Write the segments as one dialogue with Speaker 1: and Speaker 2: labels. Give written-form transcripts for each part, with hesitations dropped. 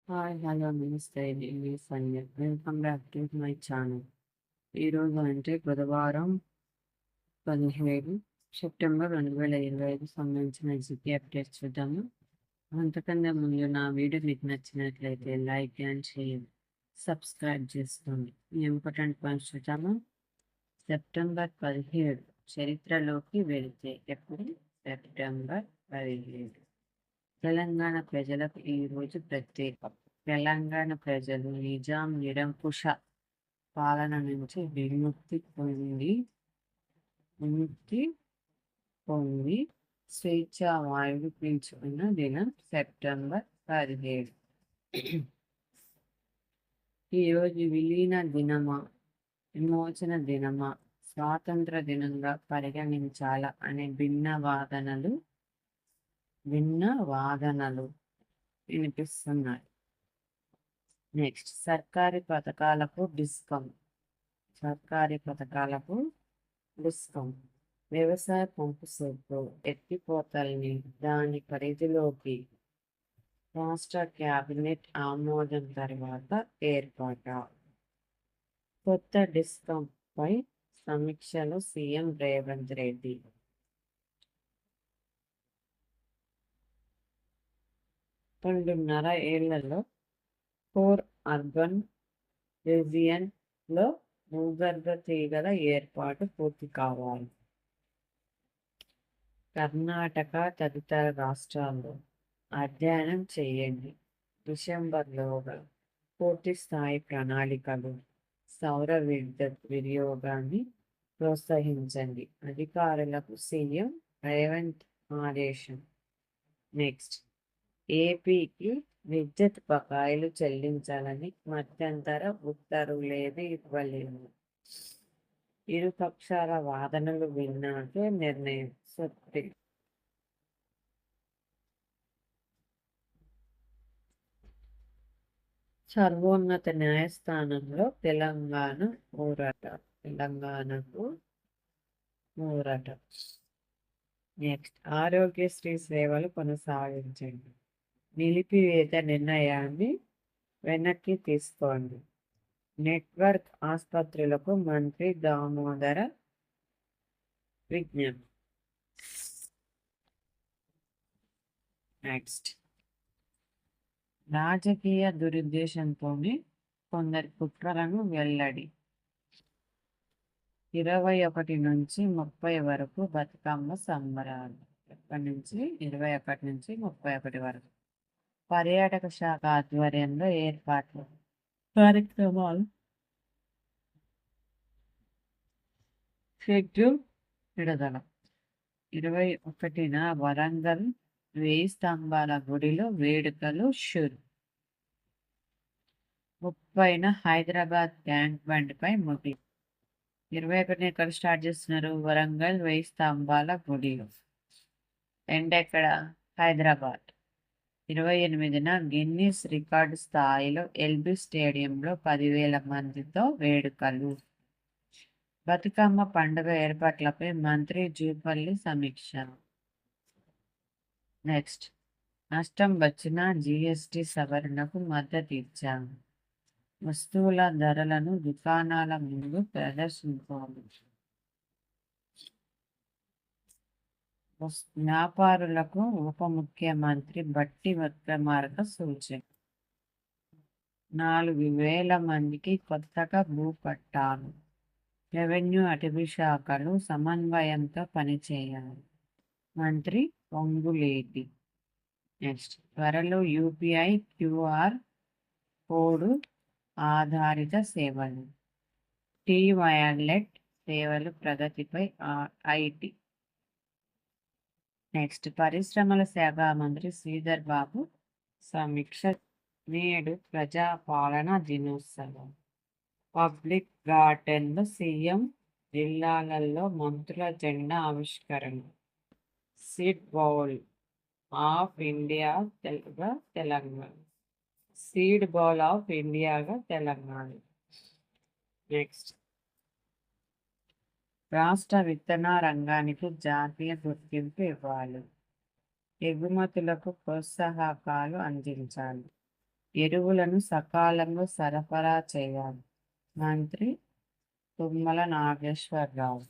Speaker 1: Hi, hello, నమస్తే. నేను మీ Sandhya. Welcome back to my channel. ఈరోజు అంటే బుధవారం 17 సెప్టెంబర్ 2025 సంబంధించిన జీకే అప్డేట్స్ చూద్దాము. అంతకన్నా ముందు నా వీడియో మీకు నచ్చినట్లయితే లైక్ అండ్ షేర్, సబ్స్క్రైబ్ చేసుకోండి. ఇంపార్టెంట్ పాయింట్స్ చూద్దాము. సెప్టెంబర్ 17 చరిత్రలోకి వెళితే ఎప్పుడు? సెప్టెంబర్ 17 తెలంగాణ ప్రజలకు ఈరోజు ప్రత్యేకం. తెలంగాణ ప్రజలు నిజాం నిరంకుశ పాలన నుంచి విముక్తి పొంది స్వేచ్ఛా వాయువు పీల్చుకున్న దినం సెప్టెంబర్ 17. ఈరోజు విలీన దినమా, విమోచన దినమా, స్వాతంత్ర దినంగా పరిగణించాలా అనే భిన్న వాదనలు వినిపిస్తున్నాయి. నెక్స్ట్, సర్కారీ పథకాలకు డిస్కౌంట్. వ్యవసాయ పంపు సెట్లు ఎత్తిపోతల్ని దాని పరిధిలోకి రాష్ట్ర క్యాబినెట్ ఆమోదం తర్వాత ఏర్పాటు. కొత్త డిస్కౌంట్ పై సమీక్షలో సీఎం రేవంత్ రెడ్డి. 2.5 ఏళ్లలో 4 అర్బన్ రీజియన్లో భూగర్భ తీగల ఏర్పాటు పూర్తి కావాలి. కర్ణాటక తదితర రాష్ట్రాల్లో అధ్యయనం చేయండి. డిసెంబర్లోగా పూర్తి స్థాయి ప్రణాళికలు. సౌర విద్యుత్ వినియోగాన్ని ప్రోత్సహించండి. అధికారులకు సీఎం రేవంత్ ఆదేశం. నెక్స్ట్, ఏపీకి విద్యుత్ బకాయిలు చెల్లించాలని మధ్యంతర ఉత్తర్వులేవి ఇవ్వలేదు. ఇరు పక్షాల వాదనలు విన్నాకే నిర్ణయం. సుప్రీం సర్వోన్నత న్యాయస్థానంలో తెలంగాణకు ఊరట. నెక్స్ట్, ఆరోగ్యశ్రీ సేవలు కొనసాగించండి. నిలిపివేత నిర్ణయాన్ని వెనక్కి తీసుకోండి. నెట్వర్క్ ఆసుపత్రులకు మంత్రి దామోదర విజ్ఞప్తి. నెక్స్ట్, రాజకీయ దురుద్దేశంతోనే కొందరి కుట్రలను వెల్లడి. 21 నుంచి 30 వరకు బతుకమ్మ సంబరాలు. ఎప్పటి నుంచి? 21 నుంచి 31 వరకు. పర్యాటక శాఖ ఆధ్వర్యంలో ఏర్పాట్లు, కార్యక్రమాలు. షెడ్యూల్ విడుదల. 21న వరంగల్ 1000 స్తంభాల గుడిలో వేడుకలు షురు. 30న హైదరాబాద్ ట్యాంక్ బండ్ పై ముగింపు. 21న ఎక్కడ స్టార్ట్ చేస్తున్నారు? వరంగల్ 1000 స్తంభాల గుడిలో. ఎండ్ ఎక్కడ? హైదరాబాద్. 28న గిన్నిస్ రికార్డు స్థాయిలో ఎల్బీ స్టేడియంలో 10,000 మందితో వేడుకలు. బతుకమ్మ పండుగ ఏర్పాట్లపై మంత్రి జూపల్లి సమీక్ష. నెక్స్ట్, నష్టం వచ్చినా జీఎస్టీ సవరణకు మద్దతు ఇచ్చాము. వస్తువుల ధరలను దుకాణాల ముందు ప్రదర్శించాలి. వ్యాపారులకు ఉప ముఖ్యమంత్రి బట్టి విక్రమార్క సూచన. 4,000 మందికి కొత్తగా భూపట్టాలు. రెవెన్యూ అటవీ శాఖలు సమన్వయంతో పనిచేయాలి. మంత్రి పొంగులేటి. నెక్స్ట్, త్వరలో యూపీఐ క్యూఆర్ కోడ్ ఆధారిత సేవలు. వాలెట్ సేవలు ప్రగతిపై ఐటీ. నెక్స్ట్, పరిశ్రమల శాఖ మంత్రి శ్రీధర్ బాబు సమీక్ష. నేడు ప్రజాపాలన దినోత్సవం. పబ్లిక్ గార్డెన్లో సీఎం, జిల్లాలలో మంత్రుల జెండా ఆవిష్కరణ. సీడ్ బౌల్ ఆఫ్ ఇండియాగా తెలంగాణ. నెక్స్ట్, రాష్ట్ర విత్తన రంగానికి జాతీయ గుర్తింపు ఇవ్వాలి. ఎగుమతులకు ప్రోత్సాహకాలు అందించాలి. ఎరువులను సకాలంలో సరఫరా చేయాలి. మంత్రి తుమ్మల నాగేశ్వరరావు.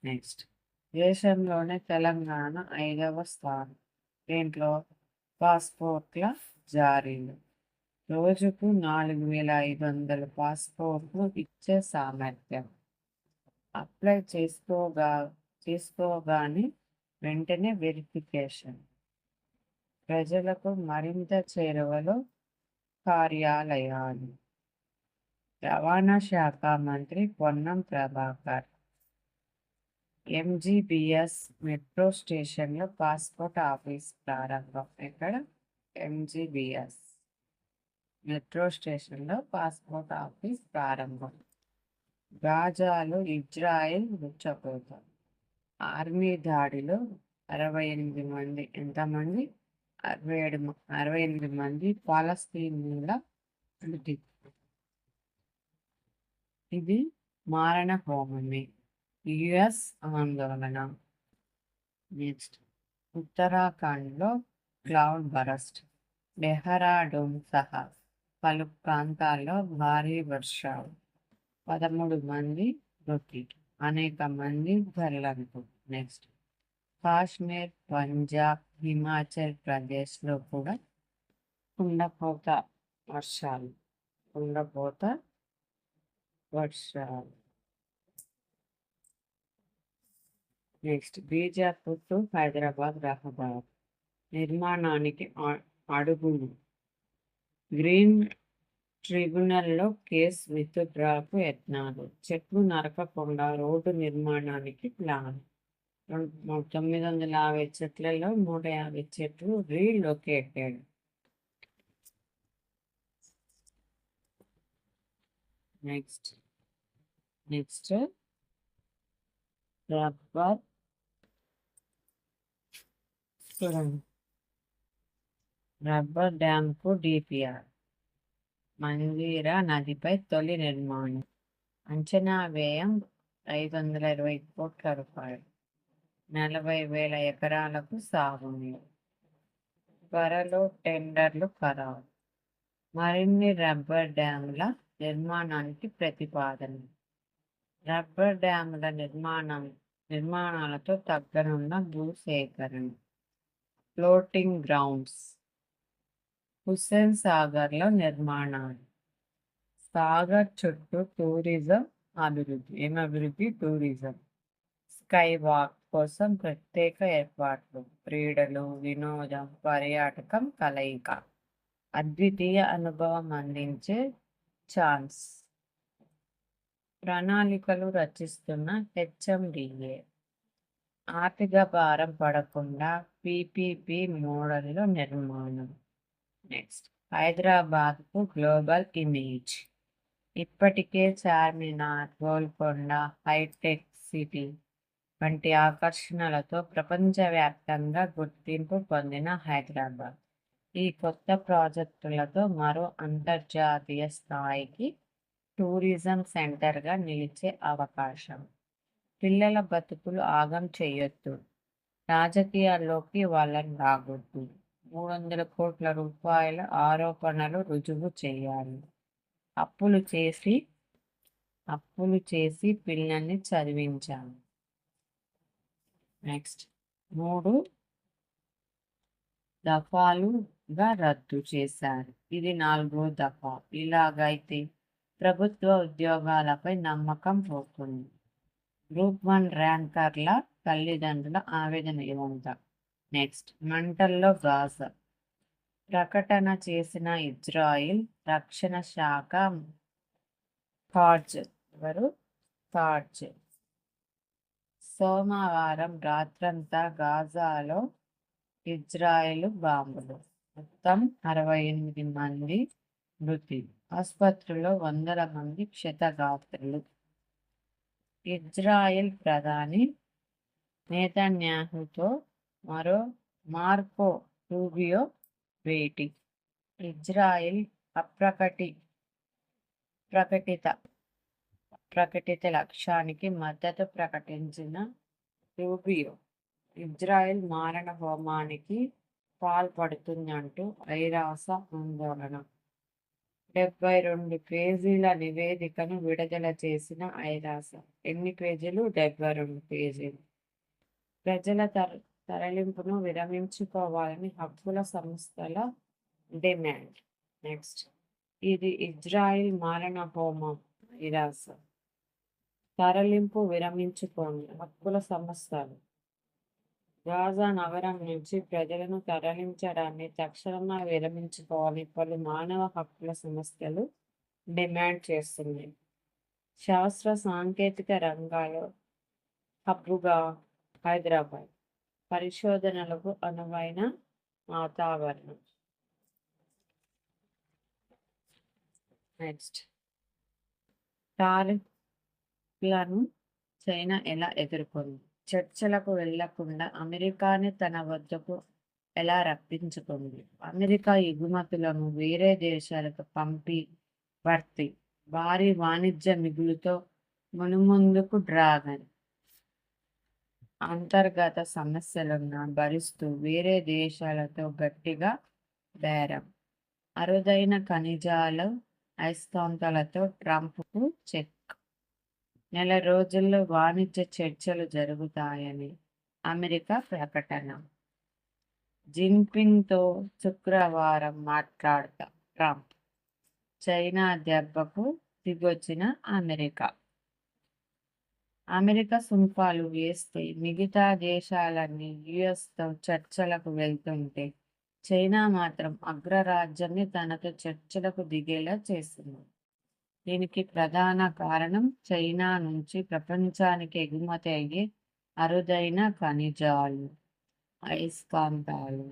Speaker 1: నెక్స్ట్, దేశంలోనే తెలంగాణ 5వ స్థానం. దీంట్లో పాస్పోర్ట్ల జారీలు. రోజుకు 4500 పాస్పోర్ట్లు ఇచ్చే సామర్థ్యం. అప్లై చేసుకోగానే వెంటనే వెరిఫికేషన్. ప్రజలకు మరింత చేరువలో కార్యాలయాలు. రవాణా శాఖ మంత్రి పొన్నం ప్రభాకర్. ఎంజీబీఎస్ మెట్రో స్టేషన్లో పాస్పోర్ట్ ఆఫీస్ ప్రారంభం. ఎక్కడ? ఎంజీబీఎస్ మెట్రో స్టేషన్లో పాస్పోర్ట్ ఆఫీస్ ప్రారంభం. గాజాలో ఇజ్రాయెల్ ఉచ్చకోత. ఆర్మీ దాడిలో 68 మంది. ఎంతమంది? 68 మంది పాలస్తీన్ల మృతి. ఇది మారణ హోమమే. యుఎస్ ఆందోళన. నెక్స్ట్, ఉత్తరాఖండ్లో క్లౌడ్ బరస్ట్. డెహ్రాడూన్ సహా పలు ప్రాంతాల్లో భారీ వర్షాలు. 13 మంది మృతి, అనేక మంది గల్లంతు. నెక్స్ట్, కాశ్మీర్, పంజాబ్, హిమాచల్ ప్రదేశ్లో కూడా కుండపోత వర్షాలు. నెక్స్ట్, బీజాపూర్ టు హైదరాబాద్ రహదారి నిర్మాణానికి అడుగులు. గ్రీన్ ట్రిబ్యునల్లో కేసు విత్డ్రాకు యత్నాలు. చెట్లు నరకకుండా రోడ్డు నిర్మాణానికి ప్లాన్. 950 చెట్లలో 150 చెట్లు రీలొకేటెడ్. నెక్స్ట్ రబ్బర్ డ్యామ్కు డిపిఆర్. మంజీరా నదిపై తొలి నిర్మాణం. అంచనా వ్యయం 520 కోట్ల రూపాయలు. 40,000 ఎకరాలకు సాగునీరు. త్వరలో టెండర్లు ఖరారు. మరిన్ని రబ్బర్ డ్యాముల నిర్మాణానికి ప్రతిపాదన. రబ్బర్ డ్యాముల నిర్మాణాలతో తగ్గనున్న భూసేకరణ. Floating grounds. హుస్సేన్ సాగర్లో నిర్మాణాలు. సాగర్ చుట్టూ టూరిజం అభివృద్ధి. అభివృద్ధి? టూరిజం. స్కై వాక్ కోసం ప్రత్యేక ఏర్పాట్లు. క్రీడలు, వినోదం, పర్యాటకం కలయిక. అద్వితీయ అనుభవం అందించే ఛాన్స్. ప్రణాళికలు రచిస్తున్న హెచ్ఎండిఏ. ఆర్థిక భారం పడకుండా పీపీపీ మోడల్లో నిర్మాణం. నెక్స్ట్, హైదరాబాద్కు గ్లోబల్ ఇమేజ్. ఇప్పటికే చార్మినార్, గోల్కొండ, హైటెక్ సిటీ వంటి ఆకర్షణలతో ప్రపంచవ్యాప్తంగా గుర్తింపు పొందిన హైదరాబాద్ ఈ కొత్త ప్రాజెక్టులతో మరో అంతర్జాతీయ స్థాయికి టూరిజం సెంటర్గా నిలిచే అవకాశం. పిల్లల బతుకులు ఆగం చేయొద్దు. రాజకీయాల్లోకి వాళ్ళని రాగొద్దు. 300 కోట్ల రూపాయల ఆరోపణలు రుజువు చేయాలి. అప్పులు చేసి పిల్లల్ని చదివించాలి. నెక్స్ట్, 3 దఫాలుగా రద్దు చేశారు. ఇది 4వ దఫా. ఇలాగైతే ప్రభుత్వ ఉద్యోగాలపై నమ్మకం పోతుంది. గ్రూప్ 1 ర్యాంకర్ల తల్లిదండ్రుల ఆవేదన ఎంత? నెక్స్ట్, మంటల్లో గాజా. ప్రకటన చేసిన ఇజ్రాయిల్ రక్షణ శాఖ ఖార్జ్. సోమవారం రాత్రంతా గాజాలో ఇజ్రాయిల్ బాంబులు. మొత్తం 68 మంది మృతి. ఆసుపత్రిలో వందల మంది క్షతగాత్రులు. ఇజ్రాయెల్ ప్రధాని నెతన్యాహుతో మరో మార్కో రూబియో భేటీ. ఇజ్రాయెల్ ప్రకటిత లక్ష్యానికి మద్దతు ప్రకటించిన రూబియో ఇజ్రాయెల్ మారణ హోమానికి పాల్పడుతుందంటూ ఐరాస ఆందోళన. 72 పేజీల నివేదికను విడుదల చేసిన ఐరాస. ఎన్ని పేజీలు? 72 పేజీలు. ప్రజల తరలింపును విరమించుకోవాలని హక్కుల సంస్థల డిమాండ్. నెక్స్ట్, ఇది ఇజ్రాయిల్ మారణ హోమం. ఐరాస. తరలింపు విరమించుకోండి. హక్కుల సంస్థలు గాజా నగరం నుంచి ప్రజలను తరలించడాన్ని తక్షణమే విరమించుకోవాలని పలు మానవ హక్కుల సంస్థలు డిమాండ్ చేస్తున్నాయి. శాస్త్ర సాంకేతిక రంగాల్లో హబ్బుగా హైదరాబాద్. పరిశోధనలకు అనువైన వాతావరణం. నెక్స్ట్, టారిఫ్లను చైనా ఎలా ఎదుర్కొంది? చర్చలకు వెళ్లకుండా అమెరికాని తన వద్దకు ఎలా రప్పించుకుంది? అమెరికా ఎగుమతులను వేరే దేశాలకు పంపి భర్తీ. భారీ వాణిజ్య మిగులుతో మునుముందుకు డ్రాగన్. అంతర్గత సమస్యలను భరిస్తూ వేరే దేశాలతో గట్టిగా బేరం. అరుదైన ఖనిజాలు అయస్కాంతాలతో ట్రంప్కు చెక్. నెల రోజుల్లో వాణిజ్య చర్చలు జరుగుతాయని అమెరికా ప్రకటన. జిన్పింగ్తో శుక్రవారం మాట్లాడతా ట్రంప్. చైనా దెబ్బకు దిగొచ్చిన అమెరికా. అమెరికా సుంకాలు వేస్తే మిగతా దేశాలన్నీ యుఎస్తో చర్చలకు వెళ్తుంటే చైనా మాత్రం అగ్రరాజ్యాన్ని తనతో చర్చలకు దిగేలా చేసింది. దీనికి ప్రధాన కారణం చైనా నుంచి ప్రపంచానికి ఎగుమతి అయ్యే అరుదైన ఖనిజాలు, అయస్కాంతాలు,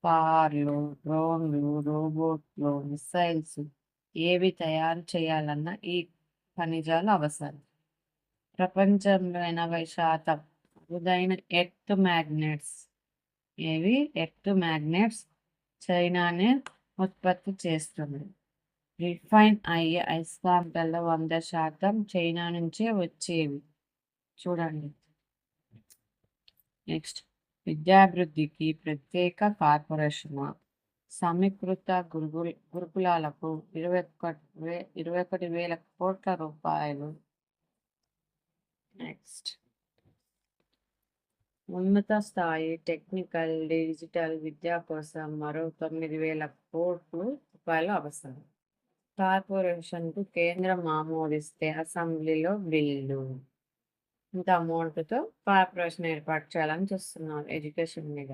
Speaker 1: కార్లు, డ్రోన్లు, రోబోట్లు, మిసైల్స్ ఏవి తయారు చేయాలన్నా ఈ ఖనిజాలు అవసరం. ప్రపంచంలో 80% అరుదైన ఎర్త్ మ్యాగ్నెట్స్ చైనానే ఉత్పత్తి చేస్తుంది. రిఫైన్ అయ్యే అయస్కాంతాల్లో 100% చైనా నుంచే వచ్చేవి. చూడండి. నెక్స్ట్, విద్యాభివృద్ధికి ప్రత్యేక కార్పొరేషన్. సమీకృత గురుకులాలకు 21,000 కోట్ల రూపాయలు. నెక్స్ట్, ఉన్నత స్థాయి టెక్నికల్ డిజిటల్ విద్య కోసం మరో 9,000 కోట్ల రూపాయలు అవసరం. కార్పొరేషన్కు కేంద్రం ఆమోదిస్తే అసెంబ్లీలో బిల్లు. ఇంత అమౌంట్తో కార్పొరేషన్ ఏర్పాటు చేయాలని చూస్తున్నారు ఎడ్యుకేషన్ మీద.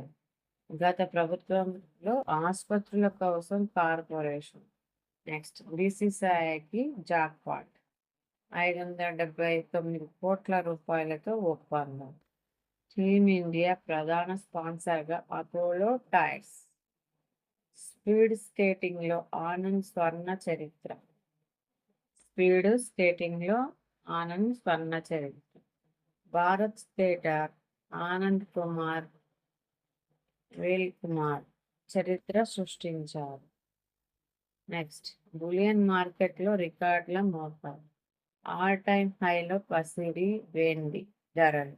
Speaker 1: గత ప్రభుత్వంలో ఆసుపత్రుల కోసం కార్పొరేషన్. Next, బీసీసీఐకి jackpot. 579 కోట్ల రూపాయలతో ఒప్పందం. టీమిండియా ప్రధాన స్పాన్సర్గా అపోలో టైర్స్. స్పీడ్ స్కేటింగ్లో ఆనంద్ స్వర్ణ చరిత్ర. భారత్ స్కేటర్ ఆనంద్ కుమార్ వేల్ కుమార్ చరిత్ర సృష్టించారు. నెక్స్ట్, బులియన్ మార్కెట్లో రికార్డుల మోపారు. ఆల్ టైమ్ హైలో పసిడి వెండి ధరలు.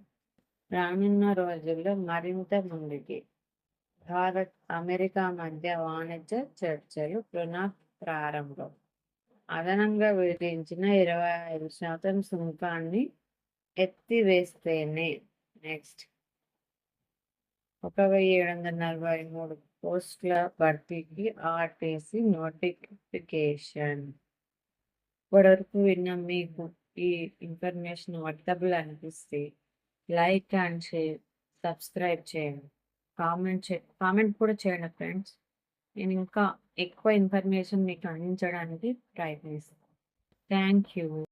Speaker 1: రానున్న రోజుల్లో మరింత ముందుకి. భారత్ అమెరికా మధ్య వాణిజ్య చర్చలు పునఃప్రారంభం. అదనంగా విధించిన 25% సుంకాన్ని ఎత్తివేస్తేనే. నెక్స్ట్, 1,743 పోస్టుల భర్తీకి ఆర్టీసీ నోటిఫికేషన్. ఇప్పటివరకు విన్న మీకు ఈ ఇన్ఫర్మేషన్ వర్తబుల్ అనిపిస్తే లైక్ అండ్ షేర్, సబ్స్క్రైబ్ చేయండి, కామెంట్ కూడా చేయండి ఫ్రెండ్స్. నేను ఇంకా ఎక్కువ ఇన్ఫర్మేషన్ మీకు అందించడానికి ప్రయత్నిస్తాను. Thank you.